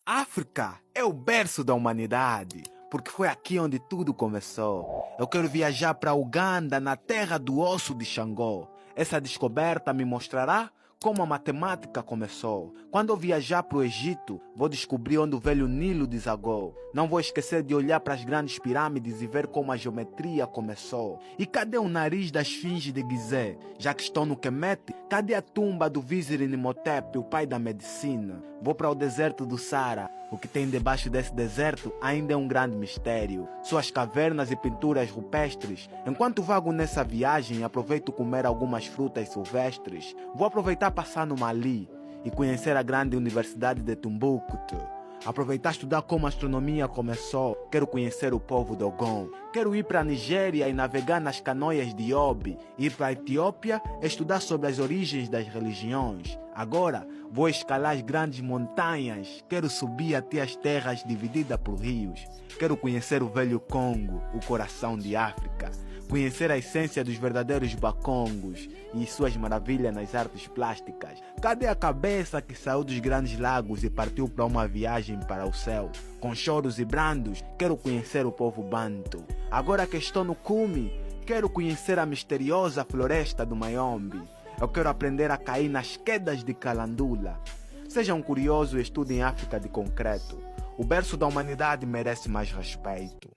África é o berço da humanidade, porque foi aqui onde tudo começou. Eu quero viajar para Uganda, na terra do osso de Xangô. Essa descoberta me mostrará como a matemática começou. Quando eu viajar para o Egito, vou descobrir onde o velho Nilo desagou. Não vou esquecer de olhar para as grandes pirâmides e ver como a geometria começou. E cadê o nariz da esfinge de Gizé? Já que estou no Kemet, cadê a tumba do Vizir Imhotep, o pai da medicina? Vou para o deserto do Saara. O que tem debaixo desse deserto ainda é um grande mistério. Suas cavernas e pinturas rupestres. Enquanto vago nessa viagem, aproveito comer algumas frutas silvestres. Vou aproveitar passar no Mali e conhecer a grande universidade de Timbuktu. Aproveitar estudar como a astronomia começou. Quero conhecer o povo Dogon. Quero ir para a Nigéria e navegar nas canoas de Obi. Ir para a Etiópia e estudar sobre as origens das religiões. Agora vou escalar as grandes montanhas. Quero subir até as terras divididas por rios. Quero conhecer o velho Congo, o coração de África. Conhecer a essência dos verdadeiros bacongos e suas maravilhas nas artes plásticas. Cadê a cabeça que saiu dos grandes lagos e partiu para uma viagem para o céu? Com choros e brandos, quero conhecer o povo Bantu. Agora que estou no cume, quero conhecer a misteriosa floresta do Mayombe. Eu quero aprender a cair nas quedas de Calandula. Sejam curiosos e estudem África de concreto. O berço da humanidade merece mais respeito.